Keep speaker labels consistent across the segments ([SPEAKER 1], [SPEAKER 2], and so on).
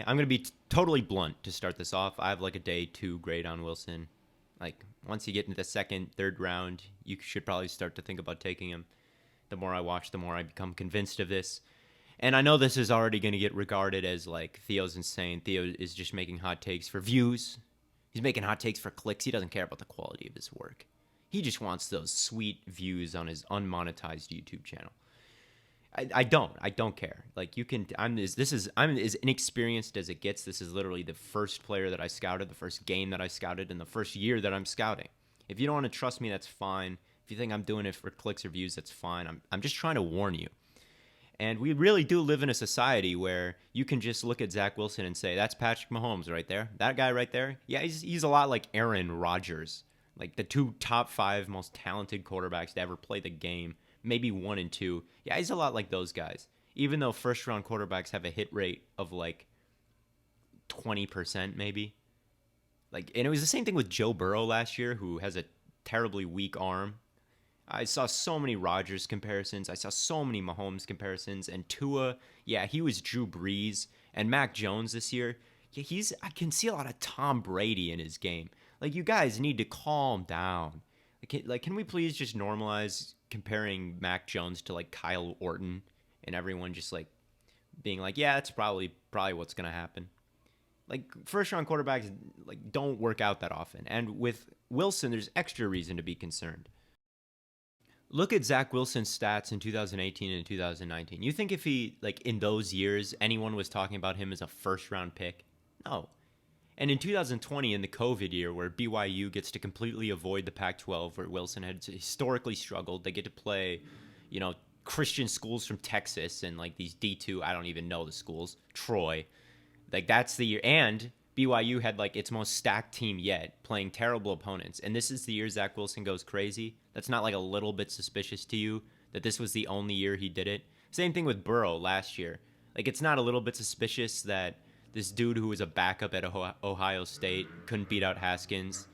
[SPEAKER 1] I'm going to be totally blunt to start this off. I have like a day 2 grade on Wilson. Like, once you get into the second, third round, you should probably start to think about taking him. The more I watch, the more I become convinced of this. And I know this is already going to get regarded as like Theo's insane. Theo is just making hot takes for views. He's making hot takes for clicks. He doesn't care about the quality of his work. He just wants those sweet views on his unmonetized YouTube channel. I don't care. Like, you can. I'm as inexperienced as it gets. This is literally the first player that I scouted, the first game that I scouted, and the first year that I'm scouting. If you don't want to trust me, that's fine. If you think I'm doing it for clicks or views, that's fine. I'm just trying to warn you. And we really do live in a society where you can just look at Zach Wilson and say, that's Patrick Mahomes right there. That guy right there. Yeah, he's a lot like Aaron Rodgers, like the two top 5 most talented quarterbacks to ever play the game, maybe 1 and 2. Yeah, he's a lot like those guys. Even though first round quarterbacks have a hit rate of like 20% maybe. Like, and it was the same thing with Joe Burrow last year, who has a terribly weak arm. I saw so many Rodgers comparisons. I saw so many Mahomes comparisons. And Tua, yeah, he was Drew Brees. And Mac Jones this year, yeah, I can see a lot of Tom Brady in his game. Like, you guys need to calm down. Can we please just normalize comparing Mac Jones to like Kyle Orton and everyone just like being like, yeah, that's probably what's gonna happen. Like, first round quarterbacks like don't work out that often. And with Wilson, there's extra reason to be concerned. Look at Zach Wilson's stats in 2018 and 2019. You think if he, like, in those years, anyone was talking about him as a first round pick? No. And in 2020, in the COVID year, where BYU gets to completely avoid the Pac 12, where Wilson had historically struggled, they get to play, you know, Christian schools from Texas and like these D2, I don't even know the schools, Troy. Like, that's the year. And BYU had like its most stacked team yet, playing terrible opponents. And this is the year Zach Wilson goes crazy. That's not like a little bit suspicious to you that this was the only year he did it. Same thing with Burrow last year. Like, it's not a little bit suspicious that this dude who was a backup at Ohio State couldn't beat out Haskins,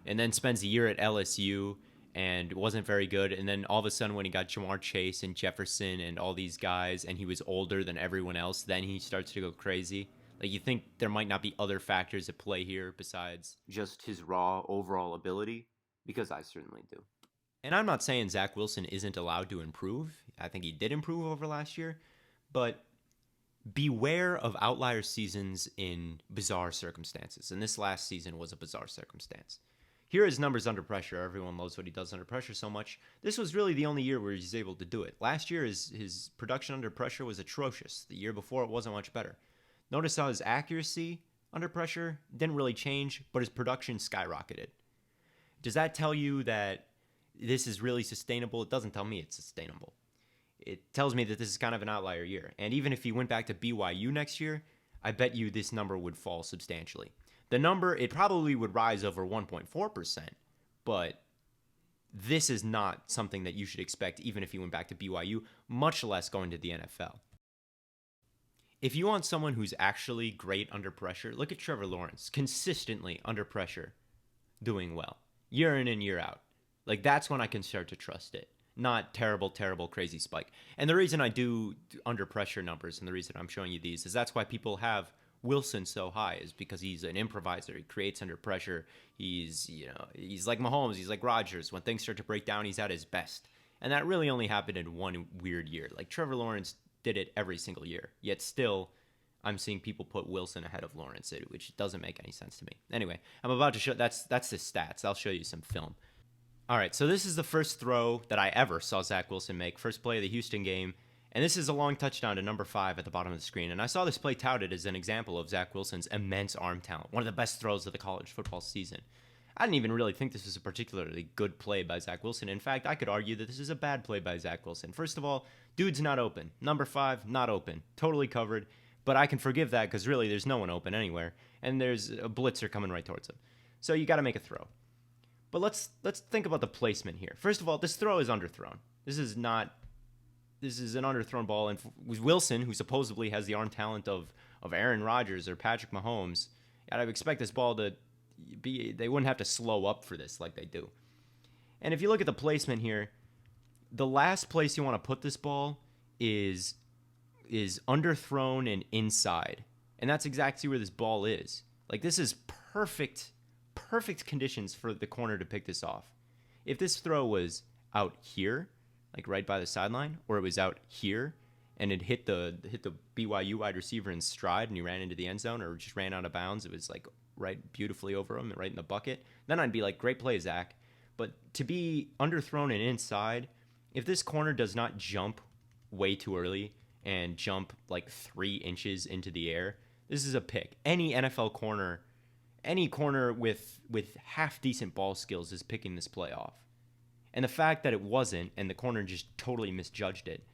[SPEAKER 1] and then spends a year at LSU and wasn't very good. And then all of a sudden, when he got Jamar Chase and Jefferson and all these guys, and he was older than everyone else, then he starts to go crazy. Like, you think there might not be other factors at play here besides just his raw overall ability? Because I certainly do. And I'm not saying Zach Wilson isn't allowed to improve. I think he did improve over last year. But beware of outlier seasons in bizarre circumstances. And this last season was a bizarre circumstance. Here are his numbers under pressure. Everyone loves what he does under pressure so much. This was really the only year where he's able to do it. Last year, his production under pressure was atrocious. The year before, it wasn't much better. Notice how his accuracy under pressure didn't really change, but his production skyrocketed. Does that tell you that this is really sustainable? It doesn't tell me it's sustainable. It tells me that this is kind of an outlier year. And even if he went back to BYU next year, I bet you this number would fall substantially. The number, it probably would rise over 1.4%, but this is not something that you should expect even if he went back to BYU, much less going to the NFL. If you want someone who's actually great under pressure, look at Trevor Lawrence, consistently under pressure, doing well, year in and year out. Like, that's when I can start to trust it. Not terrible, terrible, crazy spike. And the reason I do under pressure numbers and the reason I'm showing you these is that's why people have Wilson so high, is because he's an improviser. He creates under pressure. He's like Mahomes. He's like Rodgers. When things start to break down, he's at his best. And that really only happened in one weird year. Like, Trevor Lawrence did it every single year. Yet still, I'm seeing people put Wilson ahead of Lawrence, which doesn't make any sense to me. Anyway, I'm about to show, that's the stats. I'll show you some film. All right, so this is the first throw that I ever saw Zach Wilson make, first play of the Houston game, and this is a long touchdown to number 5 at the bottom of the screen. And I saw this play touted as an example of Zach Wilson's immense arm talent, one of the best throws of the college football season. I didn't even really think this was a particularly good play by Zach Wilson. In fact, I could argue that this is a bad play by Zach Wilson. First of all, dude's not open. Number 5, not open. Totally covered. But I can forgive that because really there's no one open anywhere, and there's a blitzer coming right towards him. So you got to make a throw. But let's think about the placement here. First of all, this throw is underthrown. This is an underthrown ball, and with Wilson, who supposedly has the arm talent of Aaron Rodgers or Patrick Mahomes, I'd expect this ball to be, they wouldn't have to slow up for this like they do. And if you look at the placement here, the last place you want to put this ball is underthrown and inside. And that's exactly where this ball is. Like, this is perfect conditions for the corner to pick this off. If this throw was out here, like right by the sideline, or it was out here and it hit the BYU wide receiver in stride and he ran into the end zone or just ran out of bounds, it was like right beautifully over him, right in the bucket, then I'd be like, great play, Zach. But to be underthrown and inside, if this corner does not jump way too early and jump like 3 inches into the air, this is a pick. Any NFL corner, any corner with half decent ball skills is picking this play off. And the fact that it wasn't and the corner just totally misjudged it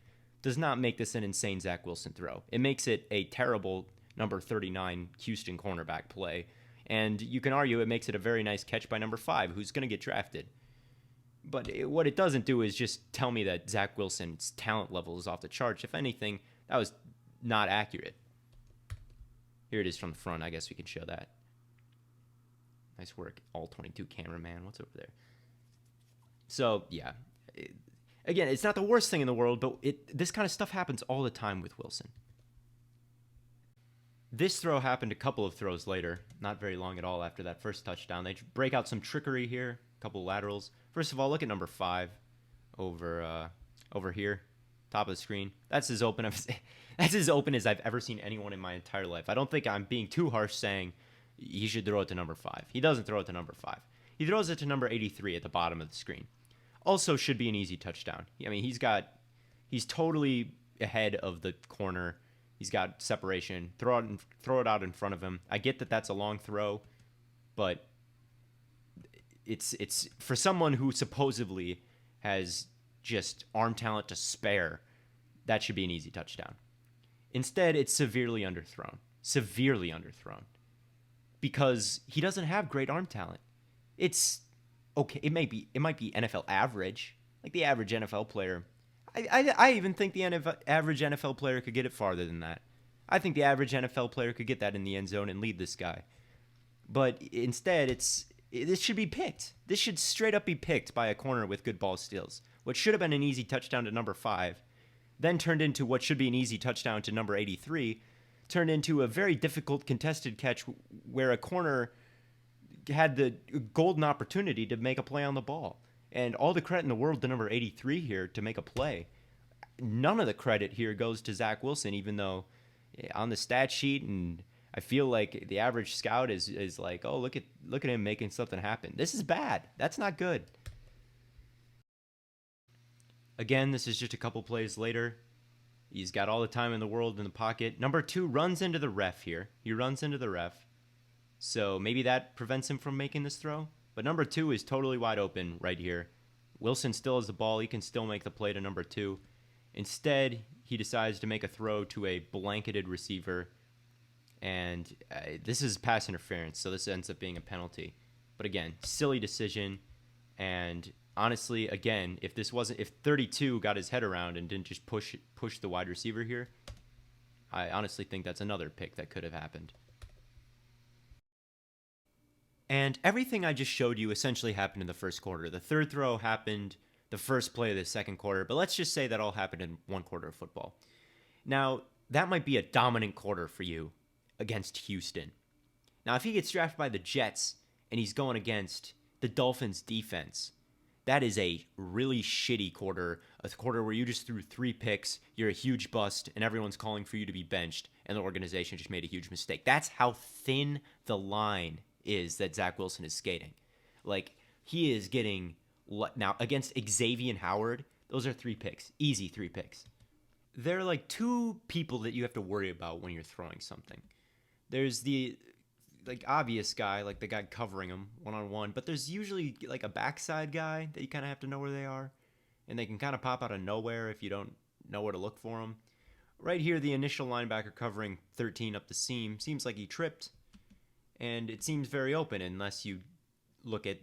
[SPEAKER 1] does not make this an insane Zach Wilson throw. It makes it a terrible number 39 Houston cornerback play. And you can argue it makes it a very nice catch by number 5, who's going to get drafted. But what it doesn't do is just tell me that Zach Wilson's talent level is off the charts. If anything, that was not accurate. Here it is from the front. I guess we can show that. Nice work, all 22 cameraman. What's over there? So, yeah. Again, it's not the worst thing in the world, but this kind of stuff happens all the time with Wilson. This throw happened a couple of throws later, not very long at all after that first touchdown. They break out some trickery here, a couple laterals. First of all, look at number 5 over here, top of the screen. That's as open as I've ever seen anyone in my entire life. I don't think I'm being too harsh saying he should throw it to number 5. He doesn't throw it to number 5. He throws it to number 83 at the bottom of the screen. Also should be an easy touchdown. I mean, he's totally ahead of the corner. He's got separation. Throw it out in front of him. I get that that's a long throw, but it's for someone who supposedly has just arm talent to spare. That should be an easy touchdown. Instead, it's severely underthrown. Severely underthrown. Because he doesn't have great arm talent. It's okay. It might be NFL average, like the average NFL player. I even think the average NFL player could get it farther than that. I think the average NFL player could get that in the end zone and lead this guy. But instead, this should be picked. This should straight up be picked by a corner with good ball skills. What should have been an easy touchdown to number 5, then turned into what should be an easy touchdown to number 83, turned into a very difficult contested catch where a corner had the golden opportunity to make a play on the ball. And all the credit in the world to number 83 here to make a play. None of the credit here goes to Zach Wilson, even though on the stat sheet, and I feel like the average scout is like, oh, look at him making something happen. This is bad. That's not good. Again, this is just a couple plays later. He's got all the time in the world in the pocket. Number 2 runs into the ref here. He runs into the ref. So maybe that prevents him from making this throw. But number 2 is totally wide open right here. Wilson still has the ball. He can still make the play to number 2. Instead, he decides to make a throw to a blanketed receiver. And this is pass interference, so this ends up being a penalty. But again, silly decision. And honestly, again, if 32 got his head around and didn't just push the wide receiver here, I honestly think that's another pick that could have happened. And everything I just showed you essentially happened in the first quarter. The third throw happened the first play of the second quarter, but let's just say that all happened in one quarter of football. Now, that might be a dominant quarter for you against Houston. Now, if he gets drafted by the Jets and he's going against the Dolphins defense, that is a really shitty quarter, a quarter where you just threw 3 picks, you're a huge bust, and everyone's calling for you to be benched, and the organization just made a huge mistake. That's how thin the line is that Zach Wilson is skating. Like, he is getting, now against Xavier Howard, those are 3 picks, easy 3 picks. There are like 2 people that you have to worry about when you're throwing something. There's the like obvious guy, like the guy covering him one-on-one, but there's usually like a backside guy that you kind of have to know where they are, and they can kind of pop out of nowhere if you don't know where to look for them. Right here, the initial linebacker covering 13 up the seam seems like he tripped, and it seems very open unless you look at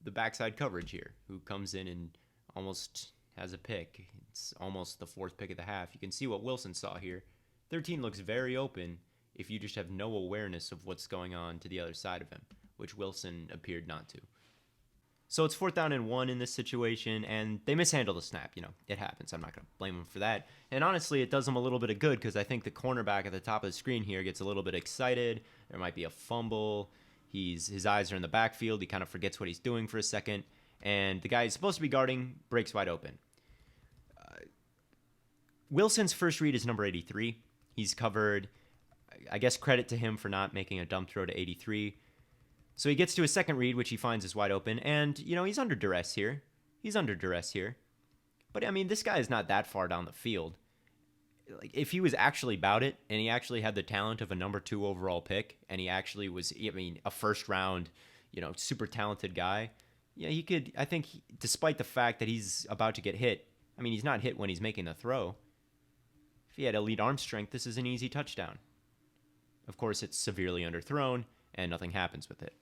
[SPEAKER 1] the backside coverage here, who comes in and almost has a pick. It's almost the 4th pick of the half. You can see what Wilson saw here. 13 looks very open if you just have no awareness of what's going on to the other side of him, which Wilson appeared not to. So it's 4th down and 1 in this situation, and they mishandle the snap. It happens. I'm not going to blame them for that. And honestly, it does them a little bit of good because I think the cornerback at the top of the screen here gets a little bit excited. There might be a fumble. His eyes are in the backfield. He kind of forgets what he's doing for a second. And the guy he's supposed to be guarding breaks wide open. Wilson's first read is number 83. He's covered. I guess credit to him for not making a dump throw to 83. So he gets to his second read, which he finds is wide open. And, he's under duress here. But, I mean, this guy is not that far down the field. Like, if he was actually about it, and he actually had the talent of a number 2 overall pick, and he actually was, a first round, super talented guy, he could, I think, despite the fact that he's about to get hit, he's not hit when he's making the throw. If he had elite arm strength, this is an easy touchdown. Of course, it's severely underthrown, and nothing happens with it.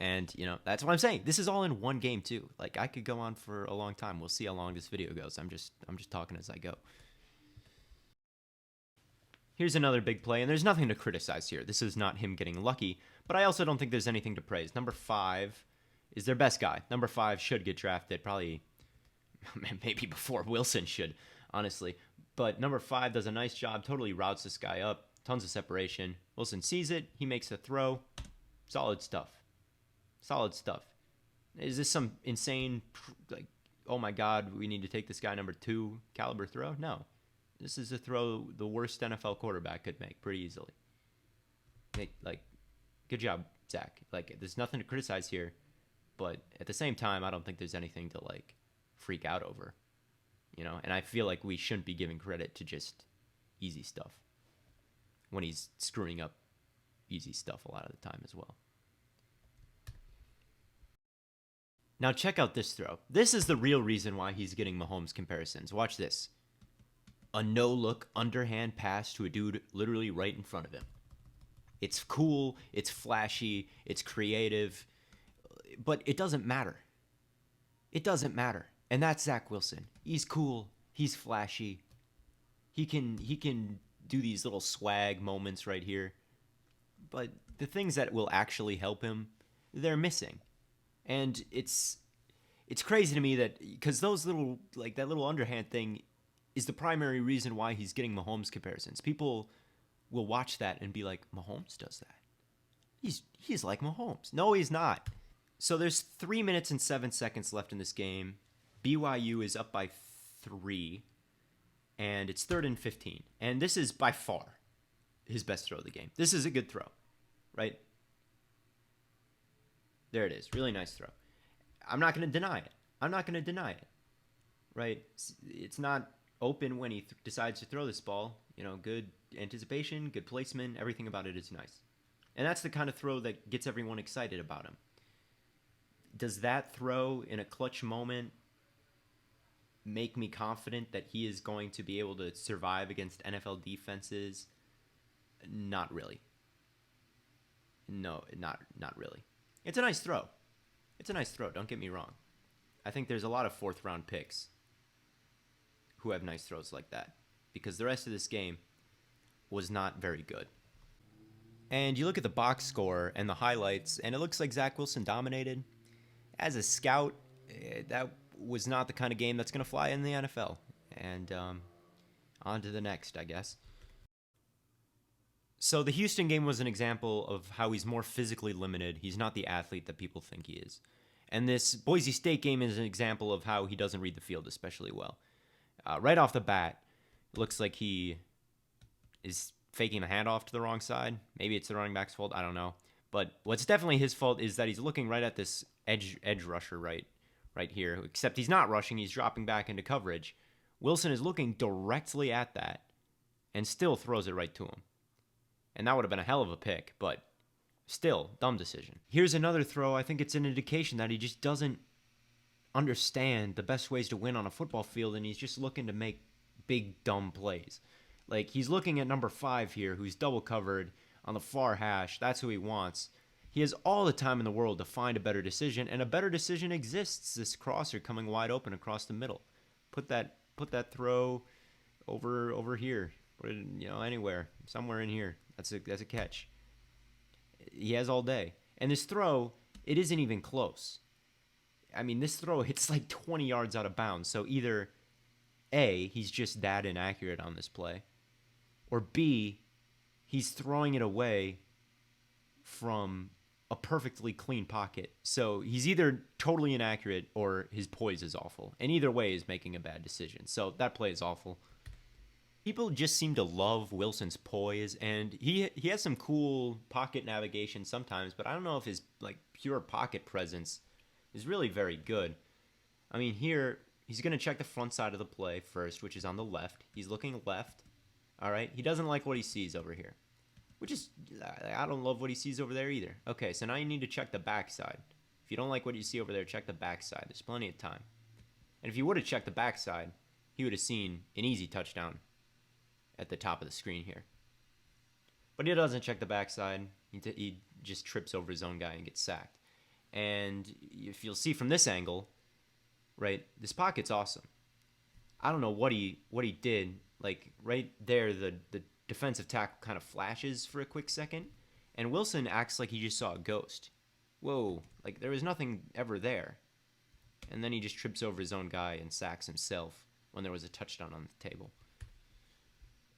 [SPEAKER 1] And, that's what I'm saying. This is all in one game, too. Like, I could go on for a long time. We'll see how long this video goes. I'm just talking as I go. Here's another big play, and there's nothing to criticize here. This is not him getting lucky, but I also don't think there's anything to praise. Number 5 is their best guy. Number 5 should get drafted, probably maybe before Wilson should, honestly. But number 5 does a nice job, totally routes this guy up, tons of separation. Wilson sees it, he makes the throw. Solid stuff. Is this some insane, like, oh my God, we need to take this guy number 2 caliber throw? No. This is a throw the worst NFL quarterback could make pretty easily. Like, good job, Zach. Like, there's nothing to criticize here, but at the same time, I don't think there's anything to, like, freak out over. And I feel like we shouldn't be giving credit to just easy stuff when he's screwing up easy stuff a lot of the time as well. Now check out this throw. This is the real reason why he's getting Mahomes comparisons. Watch this. A no-look underhand pass to a dude literally right in front of him. It's cool, it's flashy, it's creative, but it doesn't matter. And that's Zach Wilson. He's cool, he's flashy. He can do these little swag moments right here. But the things that will actually help him, they're missing. And it's crazy to me that, because those little, like, that little underhand thing is the primary reason why he's getting Mahomes comparisons. People will watch that and be like, Mahomes does that. He's like Mahomes. No, he's not. So there's 3 minutes and 7 seconds left in this game. BYU is up by 3, and it's 3rd and 15. And this is by far his best throw of the game. This is a good throw, right? There it is. Really nice throw. I'm not going to deny it. Right? It's not open when he decides to throw this ball. Good anticipation, good placement. Everything about it is nice. And that's the kind of throw that gets everyone excited about him. Does that throw in a clutch moment make me confident that he is going to be able to survive against NFL defenses? Not really. No, not really. It's a nice throw. Don't get me wrong. I think there's a lot of 4th round picks who have nice throws like that, because the rest of this game was not very good. And you look at the box score and the highlights, and it looks like Zach Wilson dominated. As a scout, that was not the kind of game that's going to fly in the NFL. And on to the next, I guess. So the Houston game was an example of how he's more physically limited. He's not the athlete that people think he is. And this Boise State game is an example of how he doesn't read the field especially well. Right off the bat, it looks like he is faking the handoff to the wrong side. Maybe it's the running back's fault. I don't know. But what's definitely his fault is that he's looking right at this edge rusher right here. Except he's not rushing. He's dropping back into coverage. Wilson is looking directly at that and still throws it right to him. And that would have been a hell of a pick, but still, dumb decision. Here's another throw. I think it's an indication that he just doesn't understand the best ways to win on a football field, and he's just looking to make big, dumb plays. Like, he's looking at number 5 here, who's double covered on the far hash. That's who he wants. He has all the time in the world to find a better decision, and a better decision exists. This crosser coming wide open across the middle. Put that throw over here. Put it, anywhere, somewhere in here. That's a catch. He has all day. And this throw, it isn't even close. I mean, this throw hits like 20 yards out of bounds. So either A, he's just that inaccurate on this play, or B, he's throwing it away from a perfectly clean pocket. So he's either totally inaccurate or his poise is awful. And either way is making a bad decision. So that play is awful. People just seem to love Wilson's poise, and he has some cool pocket navigation sometimes, but I don't know if his like pure pocket presence is really very good. I mean, here he's going to check the front side of the play first, which is on the left. He's looking left. All right. He doesn't like what he sees over here, which is, I don't love what he sees over there either. Okay, so now you need to check the backside. If you don't like what you see over there, check the backside. There's plenty of time. And if you would have checked the backside, he would have seen an easy touchdown at the top of the screen here. But he doesn't check the backside. He just trips over his own guy and gets sacked. And if you'll see from this angle, right, this pocket's awesome. I don't know what he did. Like right there, the defensive tackle kind of flashes for a quick second, and Wilson acts like he just saw a ghost. Whoa, like there was nothing ever there. And then he just trips over his own guy and sacks himself when there was a touchdown on the table.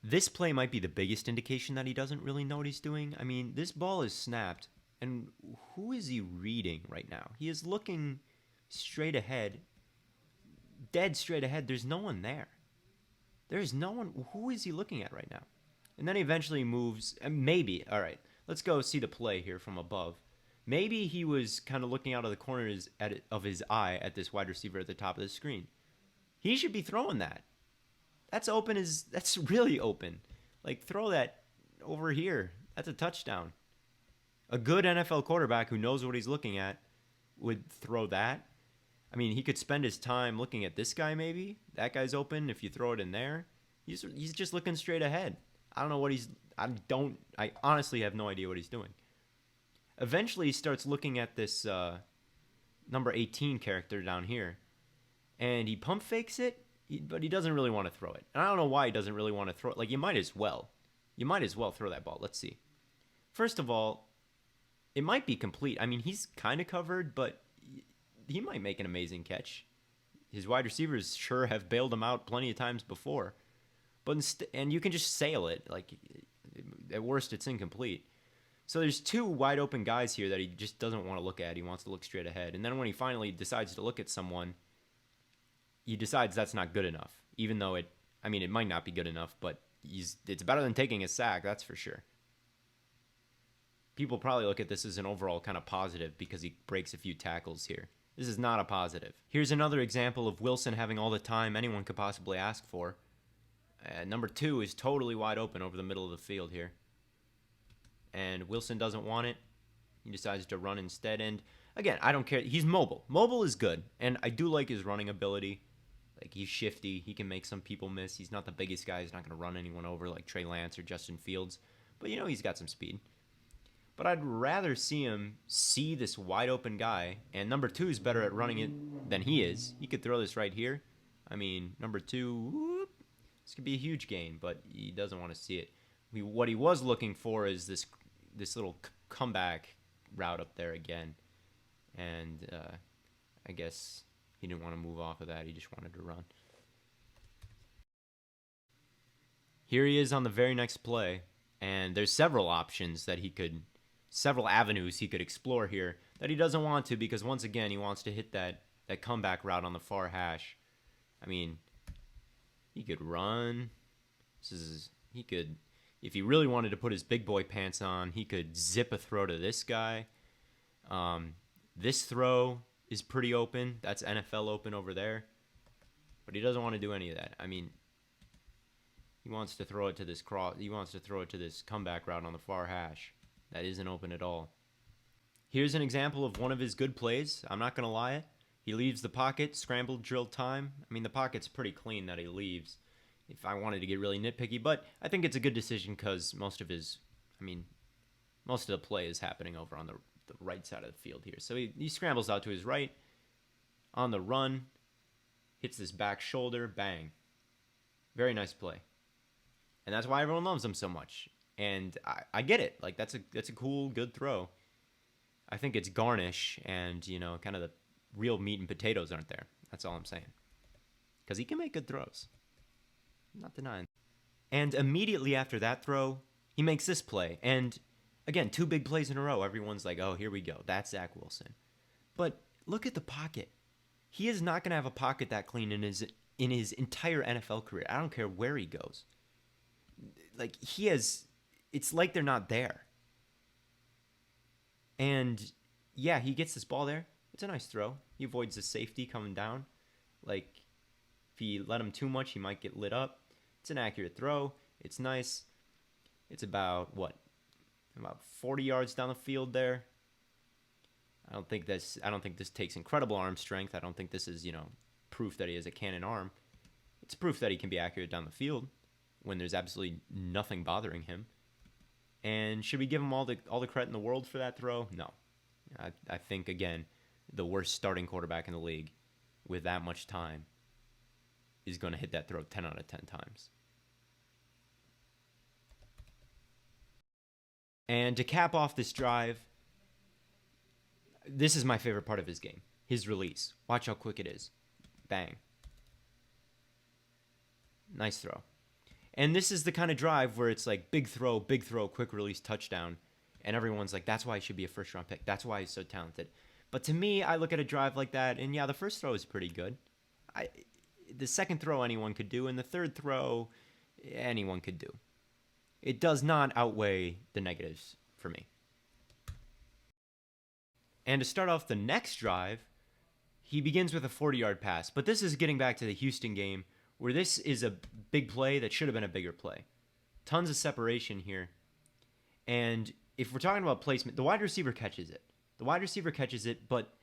[SPEAKER 1] This play might be the biggest indication that he doesn't really know what he's doing. I mean, this ball is snapped, and who is he reading right now? He is looking straight ahead, dead straight ahead. There's no one there. There's no one. Who is he looking at right now? And then he eventually moves, and maybe, all right, let's go see the play here from above. Maybe he was kind of looking out of the corners of his eye at this wide receiver at the top of the screen. He should be throwing that. That's really open. Like, throw that over here. That's a touchdown. A good NFL quarterback who knows what he's looking at would throw that. I mean, he could spend his time looking at this guy maybe. That guy's open if you throw it in there. He's just looking straight ahead. I don't know what I honestly have no idea what he's doing. Eventually, he starts looking at this number 18 character down here, and he pump fakes it, but he doesn't really want to throw it. And I don't know why he doesn't really want to throw it. Like, you might as well throw that ball. Let's see. First of all, it might be complete. I mean, he's kind of covered, but he might make an amazing catch. His wide receivers sure have bailed him out plenty of times before. But and you can just sail it. Like, at worst, it's incomplete. So there's two wide open guys here that he just doesn't want to look at. He wants to look straight ahead. And then when he finally decides to look at someone, he decides that's not good enough. Even though it might not be good enough, but it's better than taking a sack, that's for sure. People probably look at this as an overall kind of positive because he breaks a few tackles here. This is not a positive. Here's another example of Wilson having all the time anyone could possibly ask for. Number 2 is totally wide open over the middle of the field here. And Wilson doesn't want it. He decides to run instead. And again, I don't care. He's mobile. Mobile is good. And I do like his running ability. Like, he's shifty. He can make some people miss. He's not the biggest guy. He's not going to run anyone over like Trey Lance or Justin Fields. But, he's got some speed. But I'd rather see him see this wide open guy. And number 2 is better at running it than he is. He could throw this right here. I mean, number 2, this could be a huge gain, but he doesn't want to see it. What he was looking for is this little comeback route up there again. And I guess he didn't want to move off of that. He just wanted to run. Here he is on the very next play. And there's several avenues he could explore here that he doesn't want to, because once again, he wants to hit that comeback route on the far hash. I mean, he could run. He could, if he really wanted to put his big boy pants on, he could zip a throw to this guy. This throw is pretty open. That's NFL open over there. But he doesn't want to do any of that. I mean, he wants to throw it to this He wants to throw it to this comeback route on the far hash. That isn't open at all. Here's an example of one of his good plays. I'm not going to lie. He leaves the pocket, scramble drill time. I mean, the pocket's pretty clean that he leaves, if I wanted to get really nitpicky. But I think it's a good decision because most of the play is happening over on the right side of the field here. So he scrambles out to his right, on the run, hits this back shoulder, bang. Very nice play. And that's why everyone loves him so much. And I get it. Like, that's a cool, good throw. I think it's garnish and, kind of the real meat and potatoes aren't there. That's all I'm saying. Because he can make good throws. I'm not denying. And immediately after that throw, he makes this play. And again, 2 big plays in a row. Everyone's like, oh, here we go. That's Zach Wilson. But look at the pocket. He is not going to have a pocket that clean in his entire NFL career. I don't care where he goes. Like, it's like they're not there. And yeah, he gets this ball there. It's a nice throw. He avoids the safety coming down. Like, if you let him too much, he might get lit up. It's an accurate throw. It's nice. It's about 40 yards down the field there. I don't think this takes incredible arm strength. I don't think this is, proof that he has a cannon arm. It's proof that he can be accurate down the field when there's absolutely nothing bothering him. And should we give him all the credit in the world for that throw? No. I think, again, the worst starting quarterback in the league with that much time is going to hit that throw 10 out of 10 times. And to cap off this drive, this is my favorite part of his game. His release. Watch how quick it is. Bang. Nice throw. And this is the kind of drive where it's like big throw, quick release, touchdown. And everyone's like, that's why he should be a first-round pick. That's why he's so talented. But to me, I look at a drive like that, and yeah, the first throw is pretty good. The second throw anyone could do, and the third throw anyone could do. It does not outweigh the negatives for me. And to start off the next drive, he begins with a 40-yard pass. But this is getting back to the Houston game, where this is a big play that should have been a bigger play. Tons of separation here. And if we're talking about placement, the wide receiver catches it. But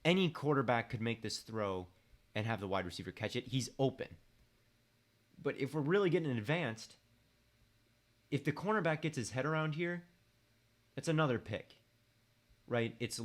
[SPEAKER 1] any quarterback could make this throw and have the wide receiver catch it. He's open. But if we're really getting advanced, if the cornerback gets his head around here, that's another pick, right? It's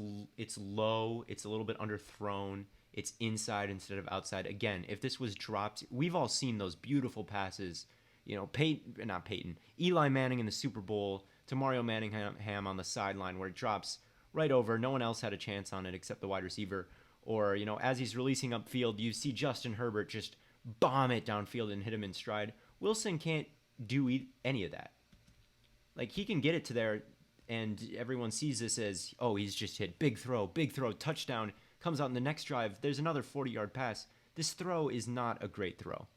[SPEAKER 1] low. It's a little bit underthrown. It's inside instead of outside. Again, if this was dropped, we've all seen those beautiful passes. Eli Manning in the Super Bowl to Mario Manningham on the sideline where it drops right over. No one else had a chance on it except the wide receiver. Or, as he's releasing upfield, you see Justin Herbert just bomb it downfield and hit him in stride. Wilson can't do any of that. Like, he can get it to there, and everyone sees this as, oh, he's just hit big throw, touchdown. Comes out in the next drive. There's another 40-yard pass. This throw is not a great throw.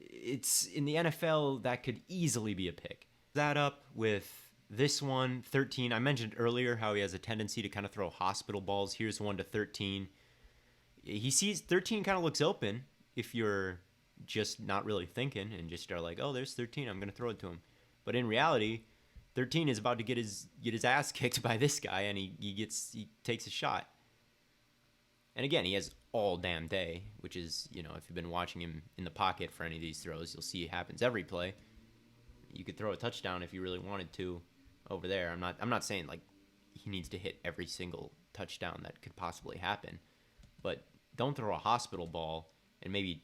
[SPEAKER 1] It's in the NFL, that could easily be a pick. That up with this one, 13. I mentioned earlier how he has a tendency to kind of throw hospital balls. Here's 1 to 13. He sees 13 kind of looks open if you're just not really thinking and just are like, oh, there's 13. I'm going to throw it to him. But in reality, 13 is about to get his ass kicked by this guy, and he takes a shot. And again, he has all damn day, which is, if you've been watching him in the pocket for any of these throws, you'll see it happens every play. You could throw a touchdown if you really wanted to over there. I'm not saying like he needs to hit every single touchdown that could possibly happen, but don't throw a hospital ball and maybe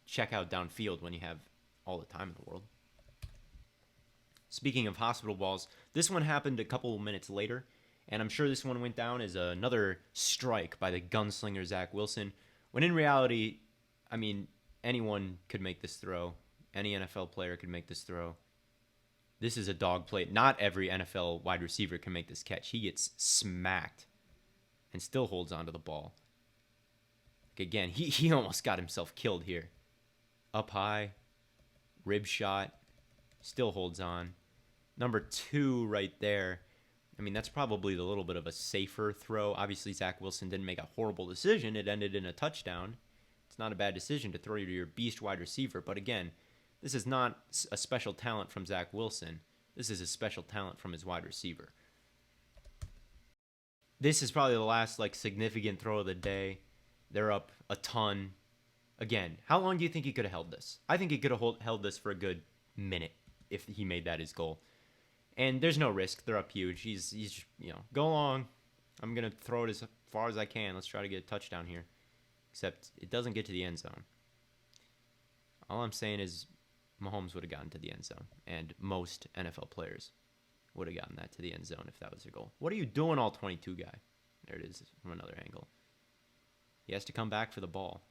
[SPEAKER 1] check out downfield when you have all the time in the world. Speaking of hospital balls, this one happened a couple minutes later. And I'm sure this one went down as another strike by the gunslinger Zach Wilson. When in reality, anyone could make this throw. Any NFL player could make this throw. This is a dog play. Not every NFL wide receiver can make this catch. He gets smacked and still holds onto the ball. Again, he almost got himself killed here. Up high, rib shot, still holds on. Number 2 right there. That's probably the little bit of a safer throw. Obviously, Zach Wilson didn't make a horrible decision. It ended in a touchdown. It's not a bad decision to throw to your beast wide receiver. But again, this is not a special talent from Zach Wilson. This is a special talent from his wide receiver. This is probably the last significant throw of the day. They're up a ton. Again, how long do you think he could have held this? I think he could have held this for a good minute if he made that his goal. And there's no risk. They're up huge. He's just, go along. I'm going to throw it as far as I can. Let's try to get a touchdown here. Except it doesn't get to the end zone. All I'm saying is Mahomes would have gotten to the end zone. And most NFL players would have gotten that to the end zone if that was their goal. What are you doing, all 22 guy? There it is from another angle. He has to come back for the ball.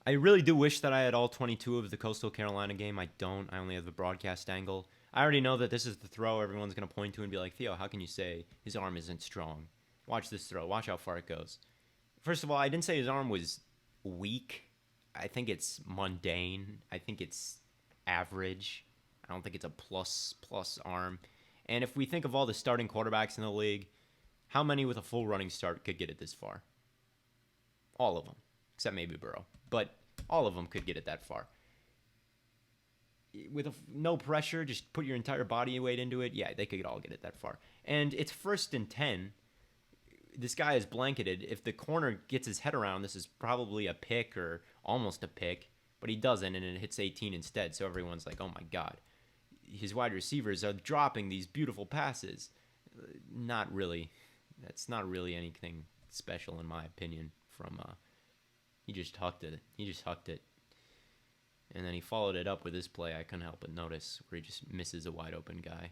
[SPEAKER 1] I really do wish that I had all 22 of the Coastal Carolina game. I don't. I only have the broadcast angle. I already know that this is the throw everyone's going to point to and be like, Theo, how can you say his arm isn't strong? Watch this throw. Watch how far it goes. First of all, I didn't say his arm was weak. I think it's mundane. I think it's average. I don't think it's a plus arm. And if we think of all the starting quarterbacks in the league, how many with a full running start could get it this far? All of them, except maybe Burrow. But all of them could get it that far. With no pressure, just put your entire body weight into it. Yeah, they could all get it that far. And it's 1st and 10. This guy is blanketed. If the corner gets his head around, this is probably a pick or almost a pick. But he doesn't, and it hits 18 instead. So everyone's like, oh my God. His wide receivers are dropping these beautiful passes. Not really. That's not really anything special in my opinion from he just hucked it. And then he followed it up with this play I couldn't help but notice where he just misses a wide open guy.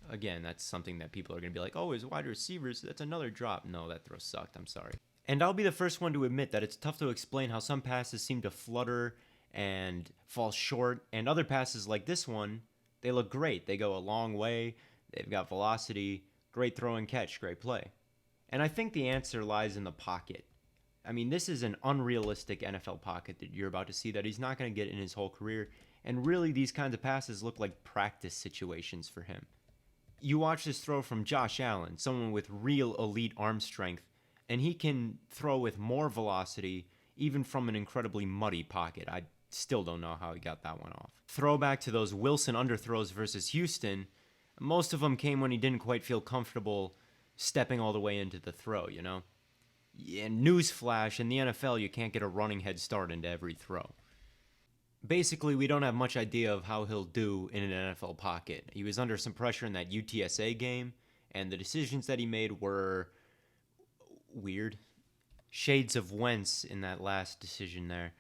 [SPEAKER 1] Again, that's something that people are going to be like, oh, his wide receivers, that's another drop. No, that throw sucked. I'm sorry. And I'll be the first one to admit that it's tough to explain how some passes seem to flutter and fall short, and other passes like this one, they look great. They go a long way. They've got velocity, great throw and catch, great play. And I think the answer lies in the pocket. I mean, this is an unrealistic NFL pocket that you're about to see that he's not going to get in his whole career. And really, these kinds of passes look like practice situations for him. You watch this throw from Josh Allen, someone with real elite arm strength, and he can throw with more velocity, even from an incredibly muddy pocket. I still don't know how he got that one off. Throwback to those Wilson underthrows versus Houston, most of them came when he didn't quite feel comfortable stepping all the way into the throw, you know? And newsflash, in the NFL, you can't get a running head start into every throw. Basically, we don't have much idea of how he'll do in an NFL pocket. He was under some pressure in that UTSA game, and the decisions that he made were weird. Shades of Wentz in that last decision there.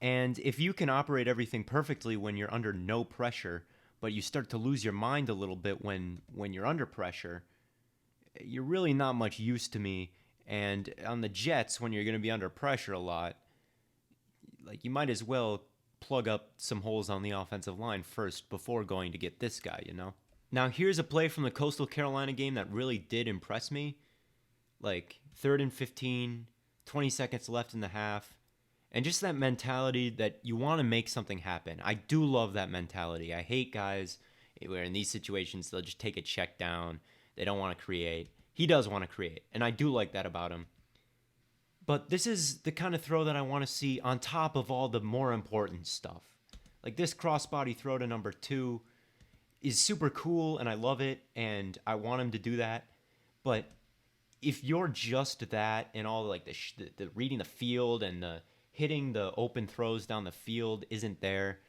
[SPEAKER 1] And if you can operate everything perfectly when you're under no pressure, but you start to lose your mind a little bit when you're under pressure, you're really not much use to me. And on the Jets, when you're going to be under pressure a lot, like you might as well plug up some holes on the offensive line first before going to get this guy, you know? Now, here's a play from the Coastal Carolina game that really did impress me. Like 3rd and 15, 20 seconds left in the half. And just that mentality that you want to make something happen. I do love that mentality. I hate guys where in these situations they'll just take a check down. They don't want to create. He does want to create, and I do like that about him. But this is the kind of throw that I want to see on top of all the more important stuff. Like this crossbody throw to number 2 is super cool, and I love it, and I want him to do that. But if you're just that and all like the reading the field and the hitting the open throws down the field isn't there,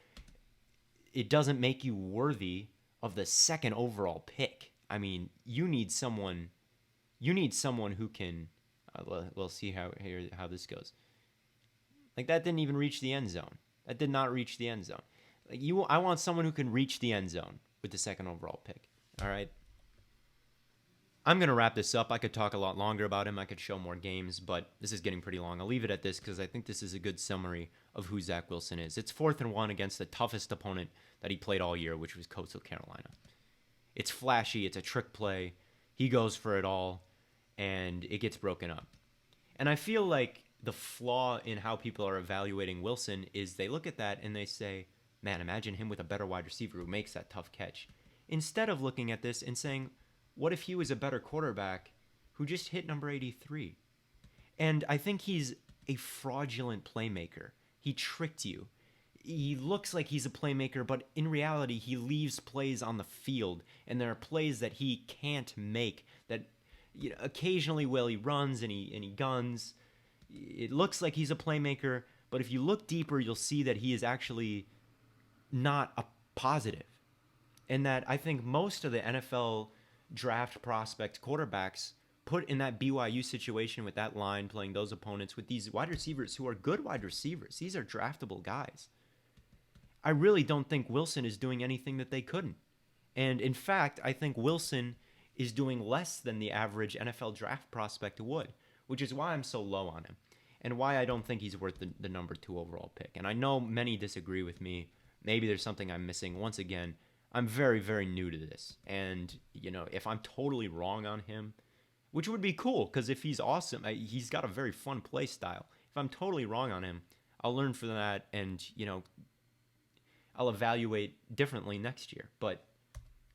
[SPEAKER 1] it doesn't make you worthy of the 2nd overall pick. I mean, you need someone who can. We'll see how this goes. Like that didn't even reach the end zone. That did not reach the end zone. Like I want someone who can reach the end zone with the 2nd overall pick. All right. I'm gonna wrap this up. I could talk a lot longer about him. I could show more games, but this is getting pretty long. I'll leave it at this because I think this is a good summary of who Zach Wilson is. It's 4th and 1 against the toughest opponent that he played all year, which was Coastal Carolina. It's flashy. It's a trick play. He goes for it all, and it gets broken up. And I feel like the flaw in how people are evaluating Wilson is they look at that and they say, man, imagine him with a better wide receiver who makes that tough catch. Instead of looking at this and saying, what if he was a better quarterback who just hit number 83? And I think he's a fraudulent playmaker. He tricked you. He looks like he's a playmaker, but in reality, he leaves plays on the field, and there are plays that he can't make that, you know, occasionally while he runs and he guns, it looks like he's a playmaker, but if you look deeper, you'll see that he is actually not a positive. And that I think most of the NFL draft prospect quarterbacks put in that BYU situation with that line, playing those opponents with these wide receivers who are good wide receivers. These are draftable guys. I really don't think Wilson is doing anything that they couldn't. And in fact, I think Wilson is doing less than the average NFL draft prospect would, which is why I'm so low on him and why I don't think he's worth the number 2 overall pick. And I know many disagree with me. Maybe there's something I'm missing. Once again, I'm very, very new to this. And, if I'm totally wrong on him, which would be cool because if he's awesome, he's got a very fun play style. If I'm totally wrong on him, I'll learn from that and, I'll evaluate differently next year. But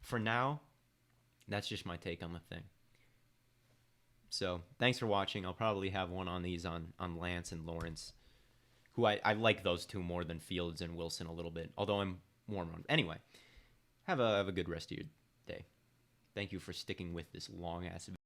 [SPEAKER 1] for now, that's just my take on the thing. So thanks for watching. I'll probably have one on these on Lance and Lawrence, who I like those two more than Fields and Wilson a little bit, although I'm warm on. Anyway, have a good rest of your day. Thank you for sticking with this long-ass video.